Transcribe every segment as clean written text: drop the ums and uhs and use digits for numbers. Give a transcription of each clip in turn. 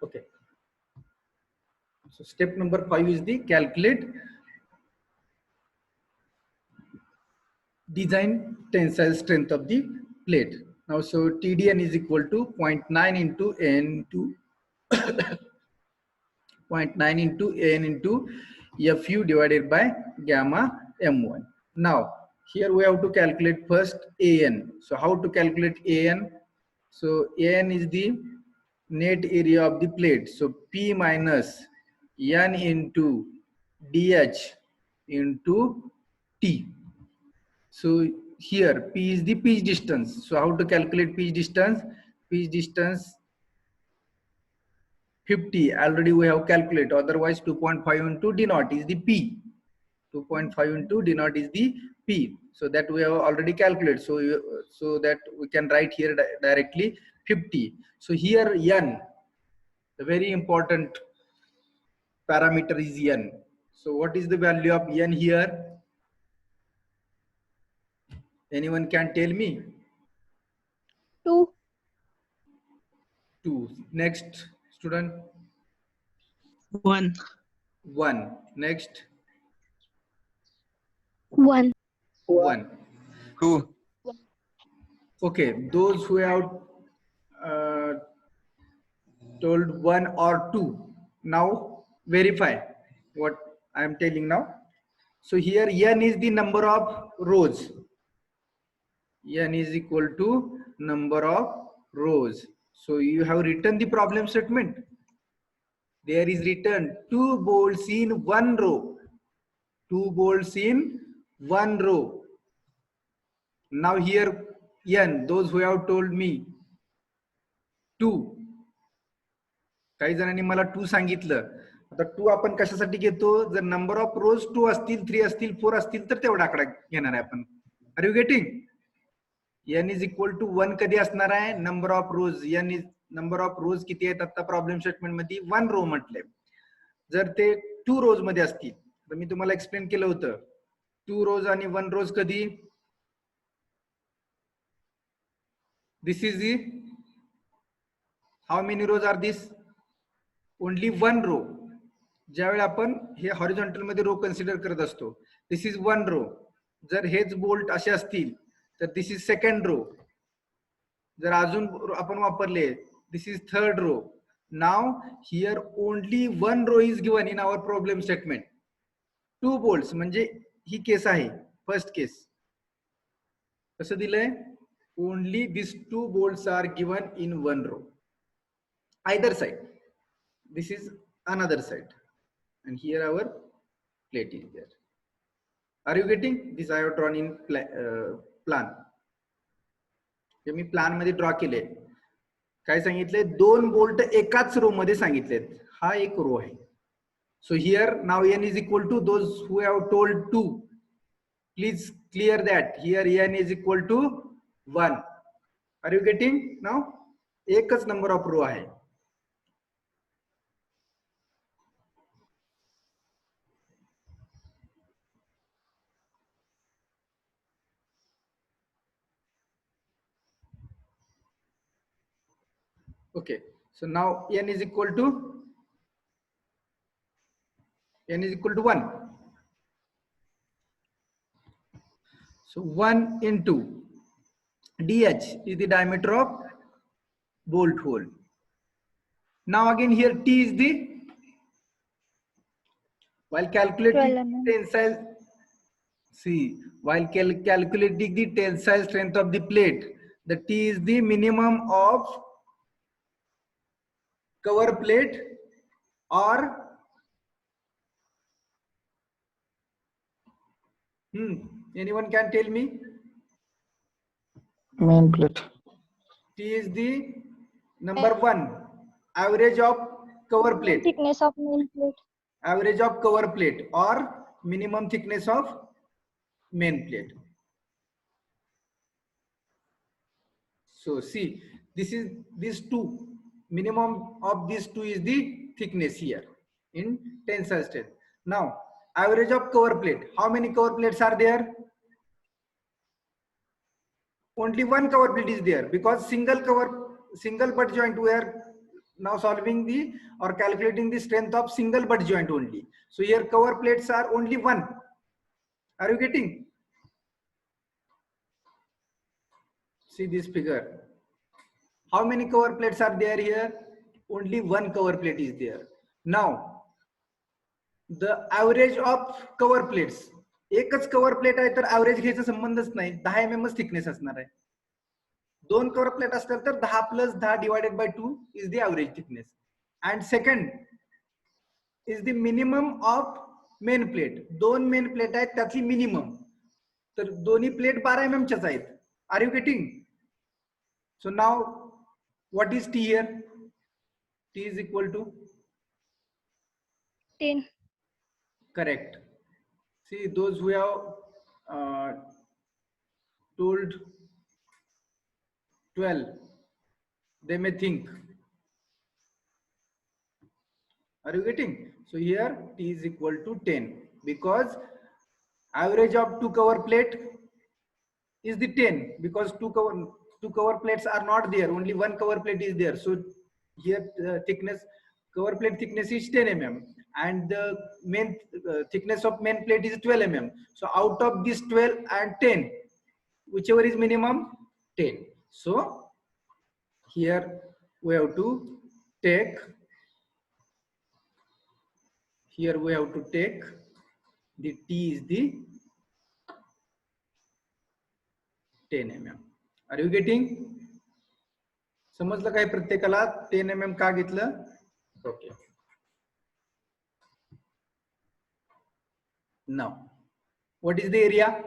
Okay. So step number 5 is the calculate design tensile strength of the plate. Now, so TDN is equal to 0.9 into N into 0.9 into N into Fu divided by gamma M1. Now, here we have to calculate first AN. So, how to calculate AN? So, AN is the net area of the plate. So, P minus N into DH into T. So, here P is the pitch distance. So, how to calculate pitch distance? Pitch distance 50 already we have calculated, otherwise 2.5 into d naught is the P. 2.5 into d naught is the P. So that we have already calculated. So that we can write here directly 50. So here N, the very important parameter is N. So what is the value of N here? Anyone can tell me? 2. 2. Next student. 1. 1. Next. 1. 1. 2. Okay, those who have told 1 or 2, now verify what I am telling now. So here N is the number of rows. N is equal to number of rows. So you have written the problem statement. There is written 2 bolts in 1 row. 2 bolts in 1 row. Now here N, those who have told me 2. काही जणांनी मला 2 सांगितलं. आता 2 आपण कशासाठी घेतो? जर number of रोज 2 असतील, 3 असतील, 4 असतील तर तेवढा आकडा घेणार आहे आपण. Are you getting? n is equal to 1 कधी असणार आहे? Number of rows. n is number of rows किती आहेत आता प्रॉब्लेम स्टेटमेंट मध्ये? 1 रो म्हटले. जर ते 2 रोज मध्ये असतील तर मी तुम्हाला एक्सप्लेन केलं होतं 2 रोज आणि 1 रोज कधी? This is the how many rows are this? Only 1 row. ज्यावेळी आपण हे हॉरिझॉन्टल मध्ये रो कन्सिडर करत असतो, दिस इज 1 रो. जर हेच बोल्ट असे असतील तर दिस इज सेकंड रो. जर अजून आपण वापरले, this is third row. Now here only 1 row is given in our problem statement. 2 bolts म्हणजे ही केस आहे, फर्स्ट केस. कसं दिलंय? Only this 2 bolts are given in 1 row. Either side. This is another side. And here our plate is there. Are you getting? This I have drawn in plan. हे मी plan मध्ये draw केले. काय सांगितले? 2 bolt एकाच रो मध्ये सांगितलेत. हा एक रो आहे. So here now n is equal to those who have told 2. Please clear that. Here n is equal to 1. Are you getting now? एकच नंबर ऑफ रो आहे. Okay, so now n is equal to 1. So 1 into dh is the diameter of bolt hole. Now again here T is the, while calculating tensile, see, while calculating the tensile strength of the plate, the T is the minimum of cover plate or anyone can tell me? Main plate. T is the number 1, average of cover plate. Thickness of main plate. Average of cover plate or minimum thickness of main plate. So see, this is these 2. Minimum of these 2 is the thickness here in tensile strength. Now average of cover plate. How many cover plates are there? Only 1 cover plate is there, because single butt joint we are now solving the or calculating the strength of single butt joint only. So here cover plates are only one. Are you getting? See this figure. How many cover plates are there here? Only one cover plate is there. Now the average of cover plates, एकच cover plate आहे तर average घ्यायचा संबंधच नाही. 10 mm thickness असणार आहे. दोन cover plate असतील तर 10 + 10 divided by 2 is the average thickness. And second is the minimum of main plate. दोन मेन प्लेट आहेत त्यातली मिनिमम, तर दोन्ही प्लेट 12 mm च्याच आहेत. Are you getting? So now what is T here? T is equal to 10. correct. See, those who have told 12, they may think. Are you getting? So here T is equal to 10 because average of two cover plate is the 10 because two cover plates are not there. Only one cover plate is there. So here cover plate thickness is 10 mm and the main thickness of main plate is 12 mm. So out of this 12 and 10, whichever is minimum, 10. So here we have to take the T is the 10 mm. Are you getting? समजलं काय प्रत्येकाला 10 mm का घेतलं? Okay. Now what is the area?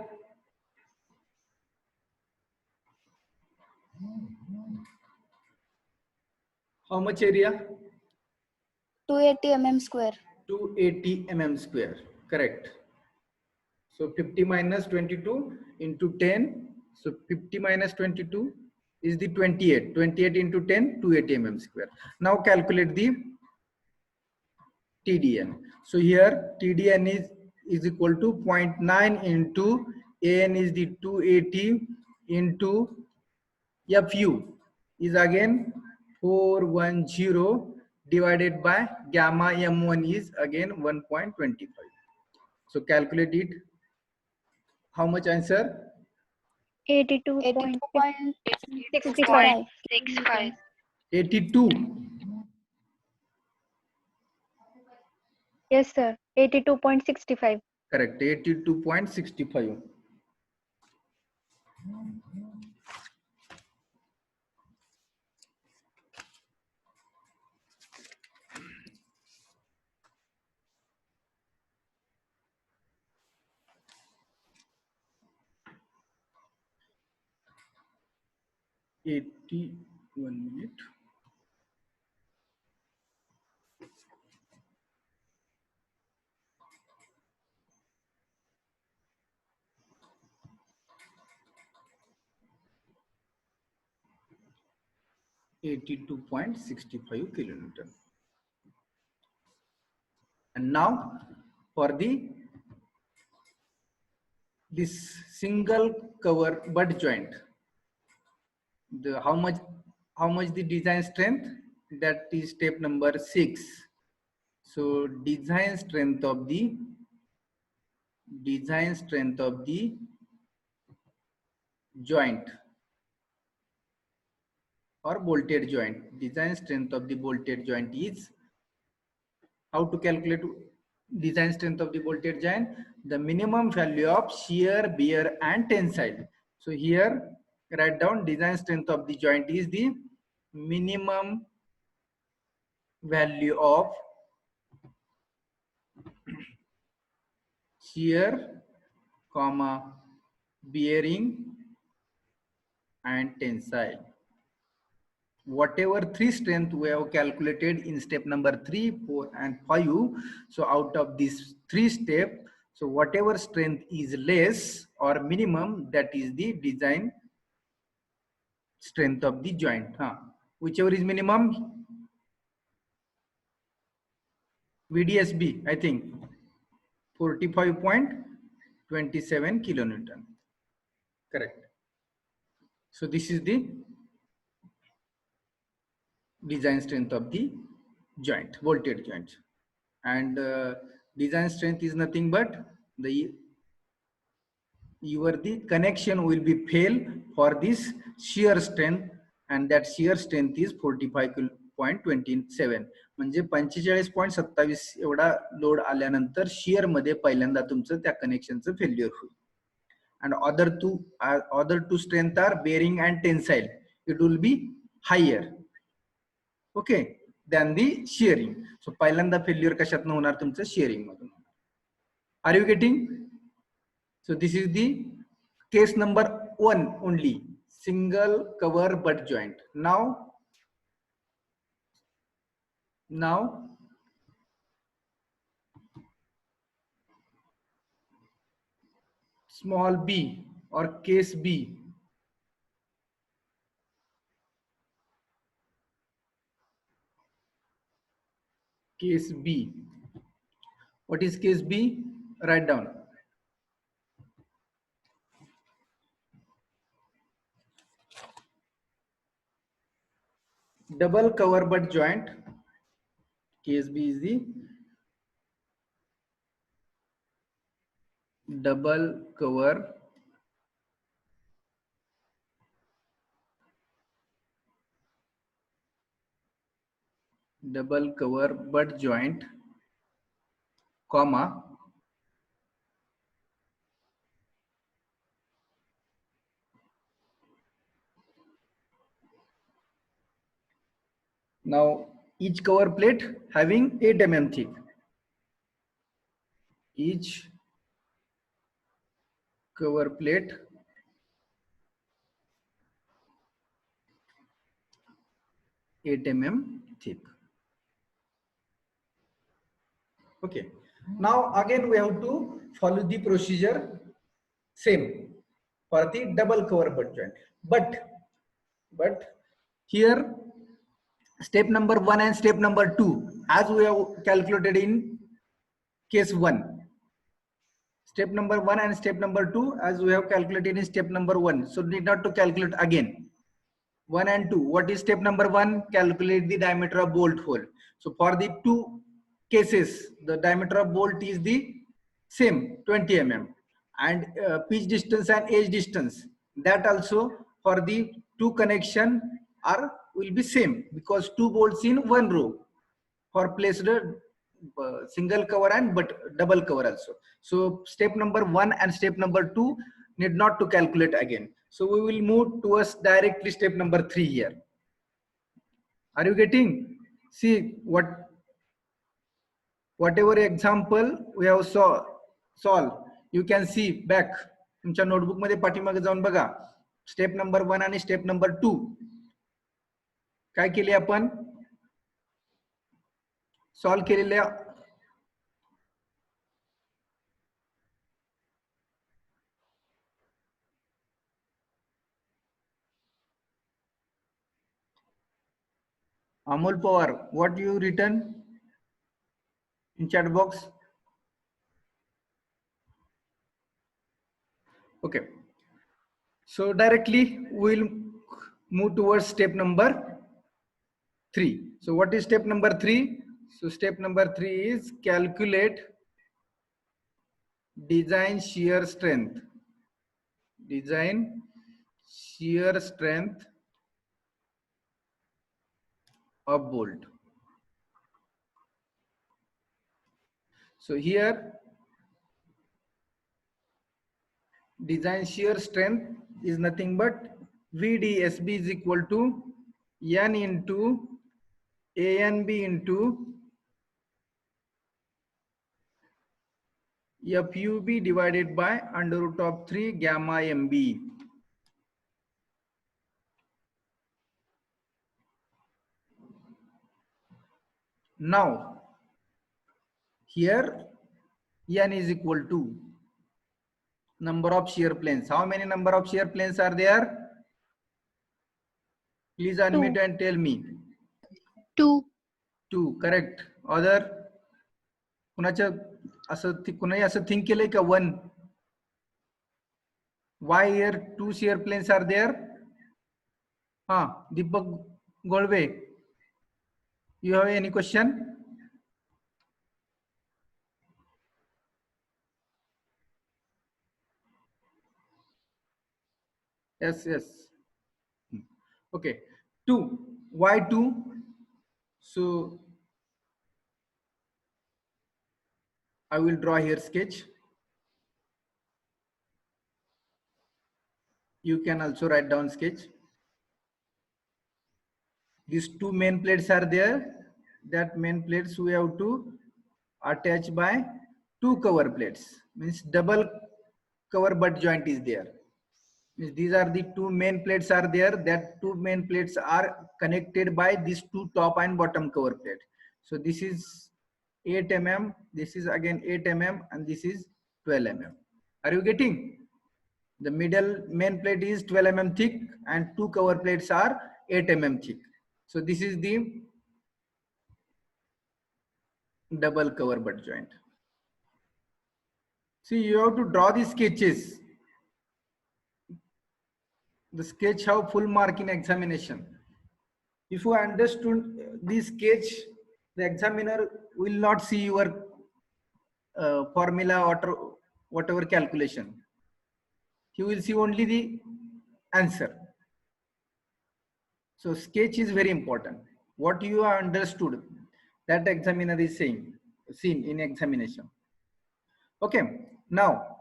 How much area? 280 mm square. 280 mm square. Correct. So 50 minus 22 into 10. So 50 minus 22 is the 28. 28 into 10, 280 mm square. Now calculate the TDN. So here TDN is equal to 0.9 into AN is the 280 into FU is again 410 divided by gamma M1 is again 1.25. So calculate it. How much answer? 82.65. 82. Yes, sir. 82.65. Correct. 82.65. One minute. (82.65 kilonewton). And now for this single cover butt joint, how much the design strength? That is step number 6. So design strength of the joint or bolted joint. Design strength of the bolted joint is, how to calculate design strength of the bolted joint? The minimum value of shear, bear and tensile. So here write down design strength of the joint is the minimum value of shear, bearing and tensile. Whatever three strength we have calculated in step number 3, 4 and 5. So out of these 3 steps, so whatever strength is less or minimum, that is the design strength of the joint. Whichever is minimum, VDSB, I think 45.27 kilonewton. Correct. So this is the design strength of the joint, bolted joint. And design strength is nothing but the the connection will be fail for this shear strength, and that shear strength is 45.27. म्हणजे 45.27 एवढा load आल्यानंतर shear मध्ये पहिल्यांदा तुमचं त्या कनेक्शनचं failure होईल. And other two strength are bearing and tensile. It will be higher, okay, than the shearing. So पहिल्यांदा failure कशातनं होणार तुमचं shearing मधून. Are you getting? So this is the case number 1 only, single cover butt joint. Now small b or case B. Case B. What is case B? Write down. Double cover butt joint. Case B is the double cover butt joint, comma, now each cover plate having 8 mm thick. Each cover plate thick. Okay. Now again we have to follow the procedure same for the double cover butt joint. But here step number 1 and step number 2, as we have calculated in case 1. Step number 1 and step number 2, as we have calculated in step number 1. So need not to calculate again. 1 and 2. What is step number 1? Calculate the diameter of bolt hole. So for the two cases, the diameter of bolt is the same, 20 mm, and pitch distance and edge distance, that also for the two connection will be same, because two bolts in one row for placed single cover and but double cover also. So step number 1 and step number 2 need not to calculate again. So we will move towards directly step number 3 here. Are you getting? See whatever example we have solved, you can see back तुमच्या notebook मध्ये पाठीमागे जाऊन बघा. Step number 1 आणि step number 2 काय केले आपण solve केलेल्या Amol Pawar, what you written in chat box? Okay, so directly we'll move towards step number 3. So what is step number 3? So step number 3 is calculate design shear strength. Design shear strength of bolt. So here design shear strength is nothing but VDSB is equal to N into ANB into FUB divided by under root of 3 gamma MB. Now here N is equal to number of shear planes. How many number of shear planes are there? Please unmute and tell me. 2. Correct. Other कुणाच्या असं कुणाही असं think केलंय का 1? Why here 2 shear planes are there? Deepak Golve. You have any question? Yes, yes. Okay. 2. Why 2? So I will draw here sketch. You can also write down sketch. These two main plates are there. That main plates we have to attach by two cover plates. Means double cover butt joint is there. Means these are the two main plates are there. That two main plates are connected by these two top and bottom cover plate. So this is 8 mm. This is again 8 mm, and this is 12 mm. Are you getting? The middle main plate is 12 mm thick and two cover plates are 8 mm thick. So this is the double cover butt joint. See, you have to draw the sketches. The sketch have full mark in examination. If you understood this sketch, the examiner will not see your formula or whatever calculation. He will see only the answer. So sketch is very important. What you have understood, that examiner is saying, seen in examination. Okay, now,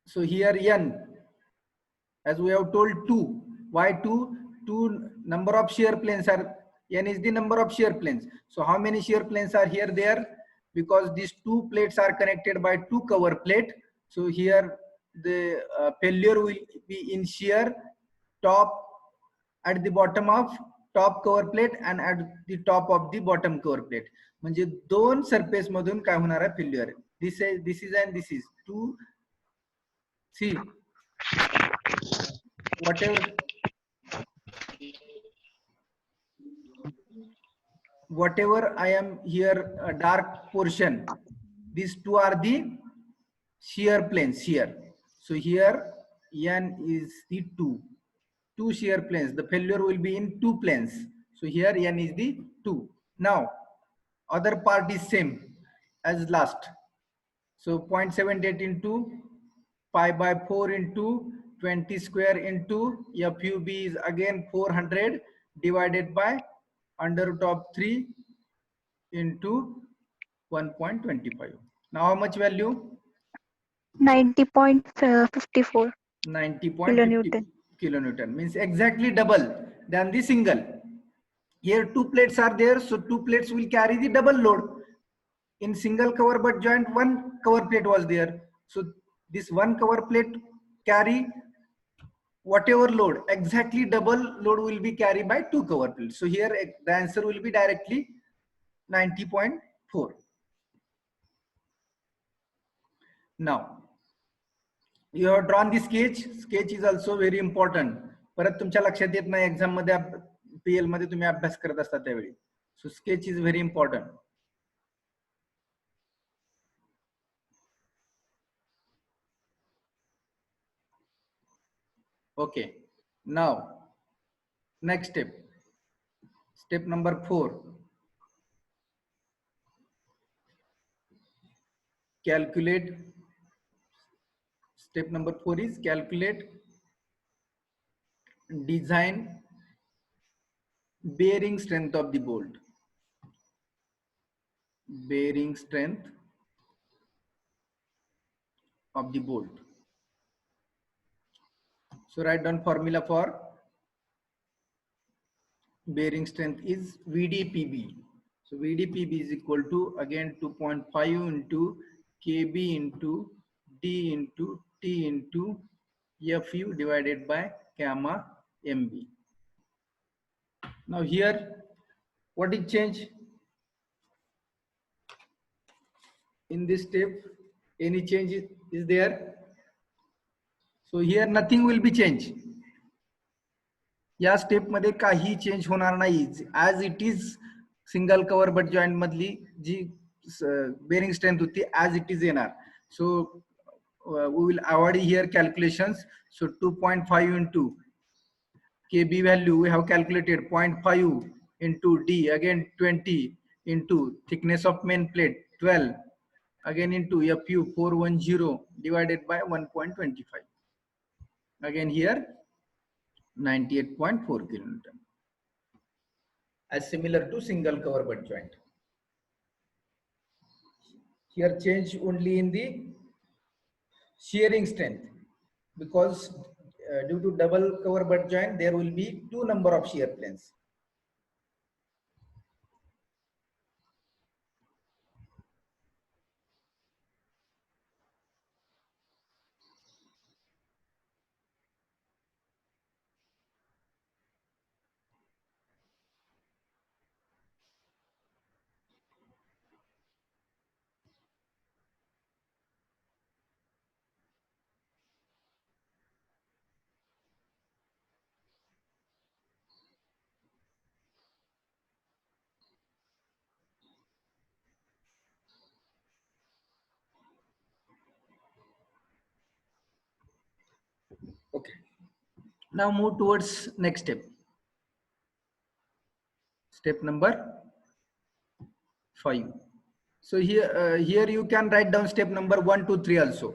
so here n, as we have told 2. Why 2? 2 number of shear planes are, n is the number of shear planes. So how many shear planes are here there? Because these two plates are connected by two cover plate. So here the failure will be in shear top at the bottom of top cover plate and at the top of the bottom cover plate. म्हणजे दोन surface मधून काय होणार आहे failure. This is and this is two. See, whatever I am here a dark portion, these two are the shear planes here. So here n is the two shear planes. The failure will be in two planes. So here n is the 2. Now other part is same as last. So 0.78 into pi by 4 into 20 square into FUB is again 400 divided by under root of 3 into 1.25. Now how much value? 90.54 90.50 kilonewton. Means exactly double than the single. Here two plates are there, so two plates will carry the double load. In single cover butt joint, one cover plate was there. So this one cover plate carry whatever load, exactly double load will be carried by two cover plates. So here the answer will be directly 90.4. Now you have drawn the sketch. Sketch is also very important. परत तुमच्या लक्षात येत नाही exam मध्ये PL मध्ये तुम्ही अभ्यास करत असता त्यावेळी. So sketch is very important. Okay, now next step. Step number 4. Calculate. Step number 4 is calculate design bearing strength of the bolt. Bearing strength of the bolt. So write down formula for bearing strength is VDPB. So VDPB is equal to again 2.5 into KB into D into T into FU divided by gamma MB. Now here, what is change? In this step, any change is there? So here nothing will be changed. या step मध्ये काही change होणार नाही. As it is single cover butt joint मधली जी bearing strength होती as it is येणार. So we will avoid here calculations. सो 2.5 into KB value we have calculated 0.5 into D, again 20 into thickness of main plate 12, again into Fu 410 divided by 1.25. Again here 98.4 kilonewton. As similar to single cover butt joint. Here change only in the shearing strength, because due to double cover butt joint there will be two number of shear planes. Okay. Now move towards next step. Step number 5. So here you can write down step number 1, 2, 3 also.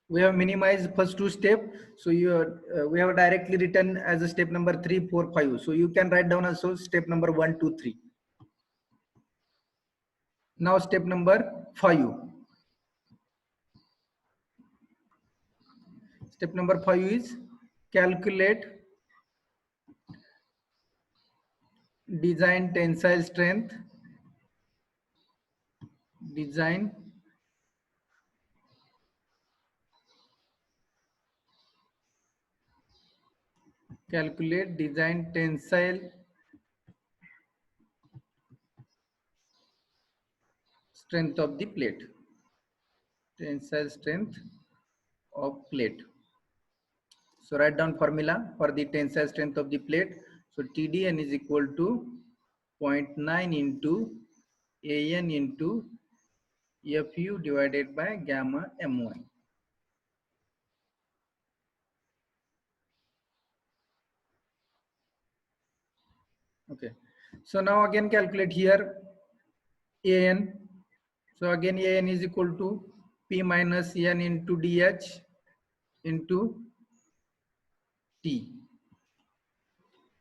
We have minimized first two step, so we have directly written as a step number 3, 4, 5. So you can write down also step number 1, 2, 3. Now step number 5. Step number 5 is calculate design tensile strength. Design calculate design tensile strength of the plate. Tensile strength of plate. So write down formula for the tensile strength of the plate. So TDN is equal to 0.9 into AN into FU divided by gamma M1. Okay. So now again calculate here AN. So again AN is equal to P minus N into DH into T.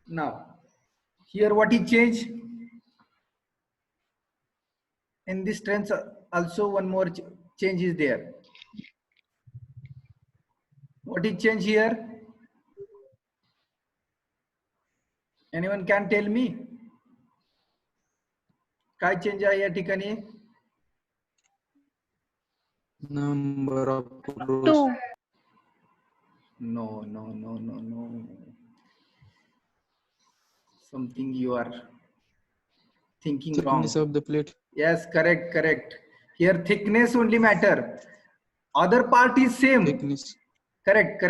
Now here what is change? In this strength also one more change is there. What is change here? Anyone can tell me? काय change आहे या ठिकाणी? Number of rows. 2. No. Something you are thinking wrong. Thickness of the plate. Yes, correct. Here thickness only matter. Other part is same. Thickness. Correct.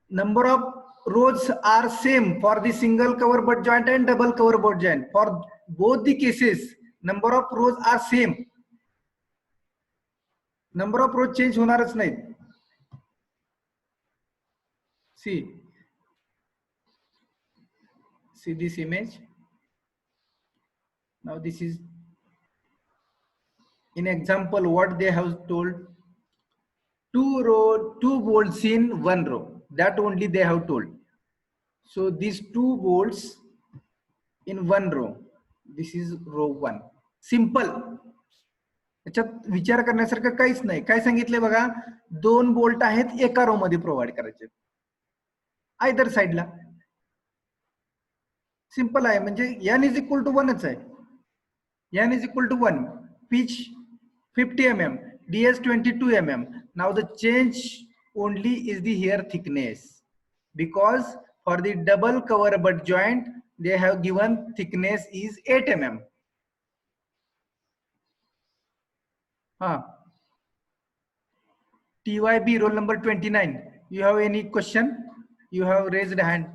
Number of rows are same for the single cover butt joint and double cover butt joint. For both the cases, number of rows are same. Number of rows change होणारच नाही. See this image. Now this is in example what they have told. 2 bolts in 1 row. That only they have told. So these 2 bolts in 1 row. This is row 1. Simple. याच्यात विचार करण्यासारखं काहीच नाही. काय सांगितले बघा, 2 बोल्ट आहेत एका रो मध्ये प्रोव्हाइड करायचे आयदर साइडला. सिंपल आहे, म्हणजे n इज इक्वल टू 1च आहे. n is equal to 1, pitch 50 mm, ds 22 mm. Now the change only is the here thickness, because for the double cover butt joint they have given thickness is 8 mm. TYB roll number 29. You have any question? You have raised hand.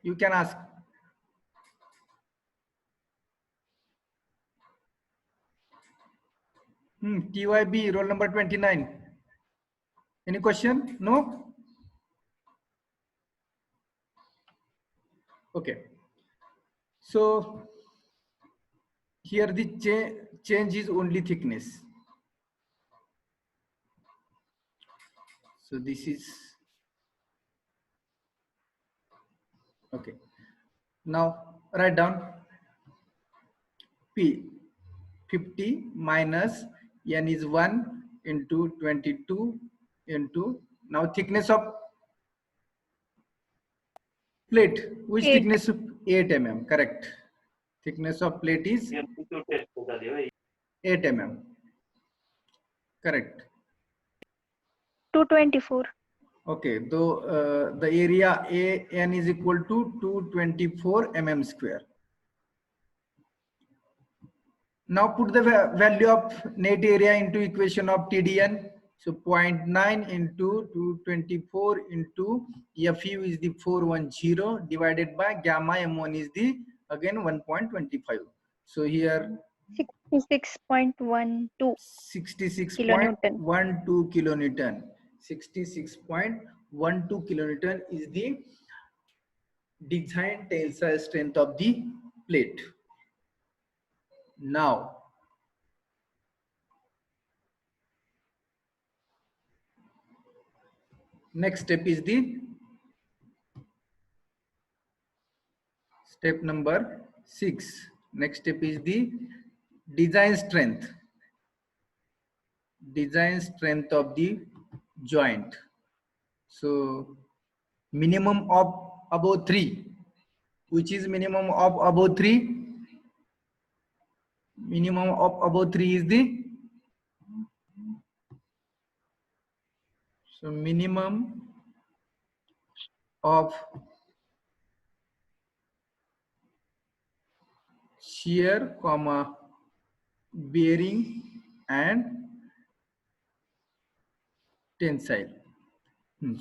You can ask. TYB roll number 29. Any question? No? Okay. So here the change is only thickness. So this is okay. Now write down P 50 minus n is 1 into 22 into now thickness of plate. Which 8. thickness? 8 mm. Correct. Thickness of plate is 8 mm. Correct. 224. Okay. Though the area AN is equal to 224 mm square. Now put the value of net area into equation of TDN. So 0.9 into 224 into FU is the 410 divided by gamma M1 is the again 1.25. So here 66.12 kilonewton. 66.12 kilonewton. 66.12 kilonewton is the design tensile strength of the plate. Now next step is the step number 6. Next step is the design strength. Design strength of the joint. So minimum of above 3. Which is minimum of above 3? Minimum of above 3 is the so minimum of shear, comma bearing and tensile.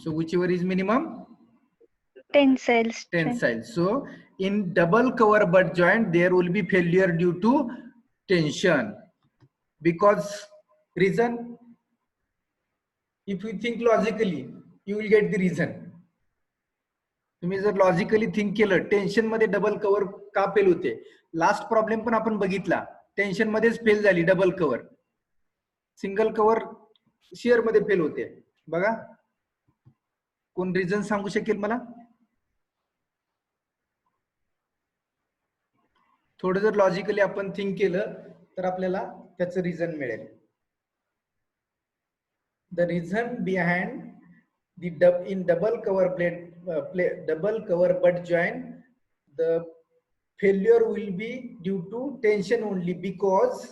So whichever is minimum? Tensile strength. Tensile. So in double cover butt joint, there will be failure due to tension. Because reason, if you think logically, you will get the reason. तुम्ही जर logically think केलं tension मध्ये double cover का fail होते last problem पण आपण बघितला tension मध्येच फेल झाली double cover single cover shear मध्ये फेल होते बघा कोण रिझन सांगू शकेल मला थोडं जर लॉजिकली आपण थिंक केलं तर आपल्याला त्याचं रिझन मिळेल the reason behind in double cover double cover butt joint the failure will be due to tension only because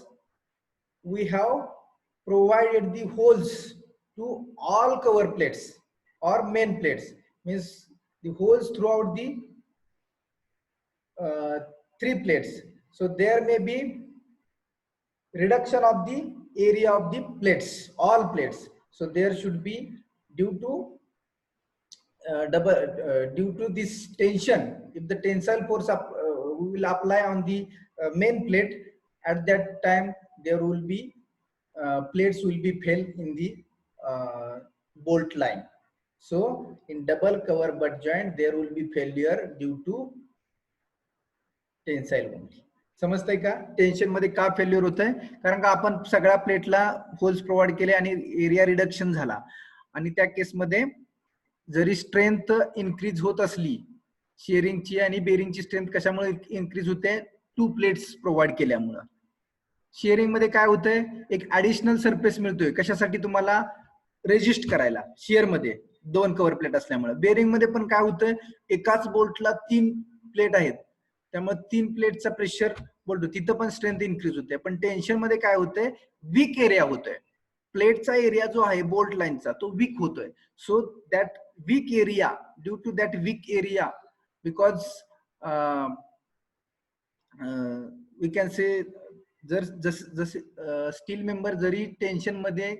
we have provided the holes to all cover plates or main plates means the holes throughout the 3 plates so there may be reduction of the area of the plates all plates so there should be due to due to this tension if the tensile force we will apply on the main plate at that time there will be plates will be fail in the bolt line so in double cover butt joint there will be failure due to tensile only समजतंय का tension मध्ये का failure होतंय कारण का आपण सगळ्या प्लेटला holes provide केले आणि एरिया रिडक्शन झाला आणि त्या केसमध्ये जरी स्ट्रेंथ इन्क्रीज होत असली शेअरिंगची आणि बेरिंगची स्ट्रेंथ कशामुळे इन्क्रीज होते 2 प्लेट्स प्रोव्हाइड केल्यामुळे शेअरिंग मध्ये काय होतंय एक ऍडिशनल सरफेस मिळतोय कशासाठी तुम्हाला रेजिस्ट करायला शिअर मध्ये 2 कव्हर प्लेट असल्यामुळे बेरिंग मध्ये पण काय होतंय एकाच बोल्टला 3 प्लेट आहेत त्यामुळे 3 प्लेटचा प्रेशर बोलतो तिथं पण स्ट्रेंथ इन्क्रीज होते पण टेन्शन मध्ये काय होतंय वीक एरिया होतोय प्लेटचा एरिया जो आहे बोल्ट लाईनचा तो वीक होतोय so that weak area due to that weak area because we can say जर जसे स्टील मेंबर जरी टेन्शन मध्ये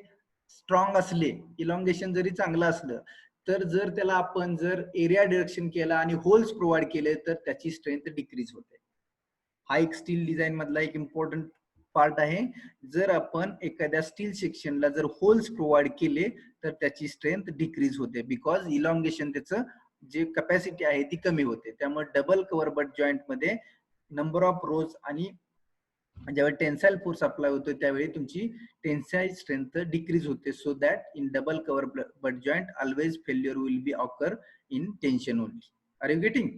स्ट्रॉंग असले इलॉंगेशन जरी चांगलं असलं तर जर त्याला आपण जर एरिया डिडक्शन केला आणि होल्स प्रोव्हाइड केले तर त्याची स्ट्रेंथ डिक्रीज होते हा एक स्टील डिझाईन मधला एक इम्पॉर्टंट पार्ट आहे. जर आपण एखाद्या स्टील सेक्शनला जर होल्स प्रोव्हाइड केले तर त्याची स्ट्रेंथ डिक्रीज होते, बिकॉज इलॉंगेशन त्याचं जे कॅपॅसिटी आहे ती कमी होते. त्यामुळे डबल कव्हर बट जॉईंट मध्ये नंबर ऑफ रोज आणि ज्यावेळी टेन्साइल फोर्स अप्लाय होतो त्यावेळी तुमची टेन्साइल स्ट्रेंथ डिक्रीज होते. So that in double cover butt joint always failure will be occur in tension only. Are you getting?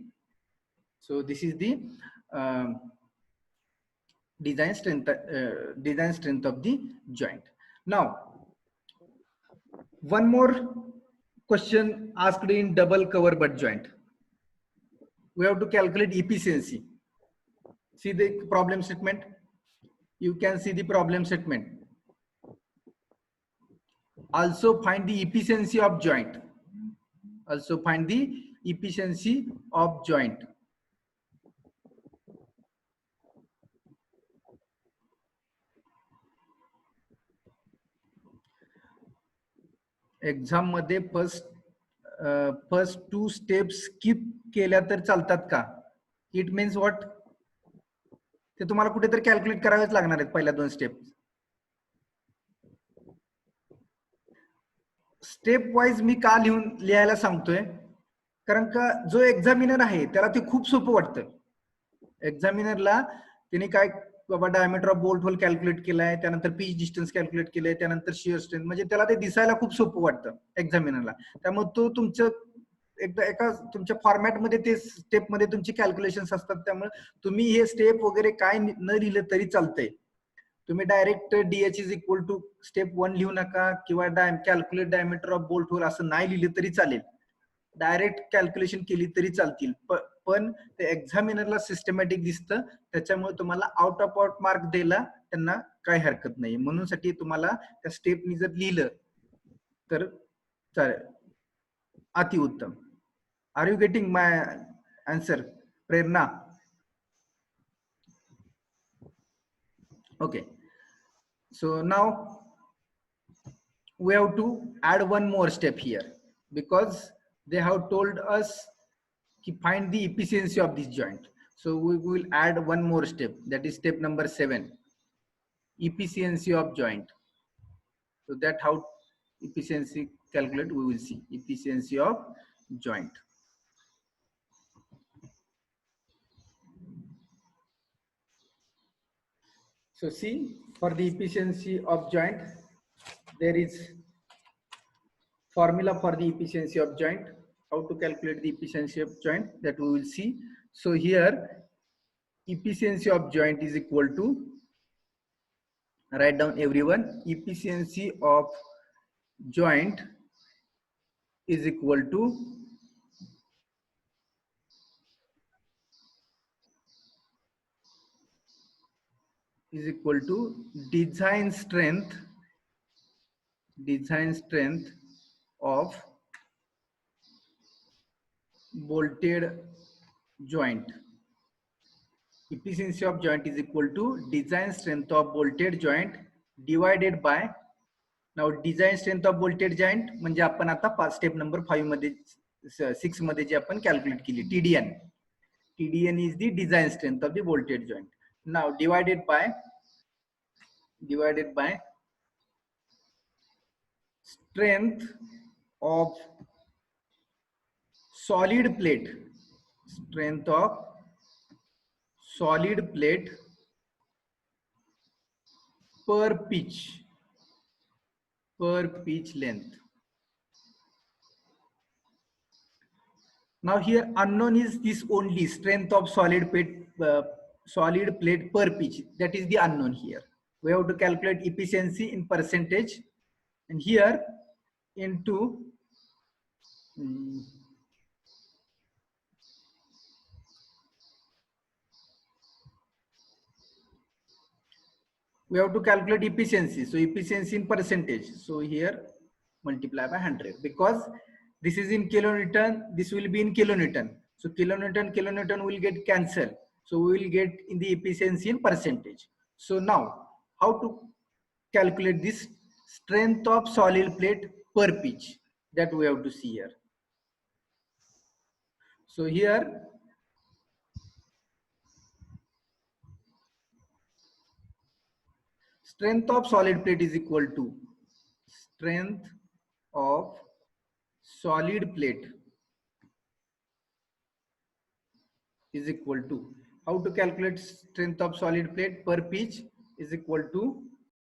So this is the design strength of the joint. Now, one more question asked in double cover butt joint. We have to calculate efficiency. See the problem statement. You can see the problem statement. Also find the efficiency of joint. Also find the efficiency of joint. Exam मध्ये first 2 steps skip केल्या तर चालतात का? It means what? ते तुम्हाला कुठेतरी calculate करावेच लागणार आहेत पहिल्या 2 स्टेप. स्टेप वाईज मी का लिहायला सांगतोय, कारण का जो एक्झामिनर आहे त्याला ते खूप सोपं वाटतं. एक्झामिनरला त्याने काय बाबा diameter of bolt hole calculate केलाय, त्यानंतर पिच डिस्टन्स कॅल्क्युलेट केलंय, त्यानंतर शिअर स्ट्रेंथ, म्हणजे त्याला ते दिसायला खूप सोपं वाटतं एक्झामिनरला. त्यामुळे तो तुमचं एकदा एका तुमच्या फॉर्मॅटमध्ये ते स्टेप मध्ये तुमची कॅल्क्युलेशन्स असतात. त्यामुळे तुम्ही हे स्टेप वगैरे काय न लिहिलं तरी चालतंय. तुम्ही direct DH is equal to step 1 लिहू नका किंवा calculate diameter of bolt hole असं नाही लिहिलं तरी चालेल. डायरेक्ट कॅल्क्युलेशन केली तरी चालतील, पण ते एक्झामिनरला सिस्टमॅटिक दिसतं. त्याच्यामुळे तुम्हाला आउट ऑफ आउट मार्क द्यायला त्यांना काही हरकत नाही. म्हणून साठी तुम्हाला त्या स्टेपनी जर लिहिलं तर चालेल. अतिउत्तम. Are you getting my answer Prerana? Okay, so now we have to add one more step here, because they have told us to find the efficiency of this joint. So we will add one more step, that is step number 7, efficiency of joint. So that how efficiency calculate, we will see efficiency of joint. So see, for the efficiency of joint, there is formula for the efficiency of joint. How to calculate the efficiency of joint, that we will see. So here, efficiency of joint is equal to, write down everyone, efficiency of joint is equal to design strength of bolted joint. Efficiency of joint is equal to design strength of bolted joint divided by, now design strength of bolted joint म्हणजे आपण आता step number 5 मध्ये 6 मध्ये जे आपण calculate केली, TDN is the design strength of the bolted joint. Now divided by strength of solid plate, per pitch length. Now here unknown is this only strength of solid plate per pitch. That is the unknown here. We have to calculate efficiency in percentage, and here into we have to calculate efficiency. So efficiency in percentage. So here multiply by 100, because this is in kilonewton, this will be in kilonewton. So kilonewton will get cancelled. So we will get in the efficiency in percentage. So now how to calculate this strength of solid plate per pitch, that we have to see here. So here strength of solid plate is equal to strength of solid plate is equal to, how to calculate strength of solid plate? Per pitch is equal to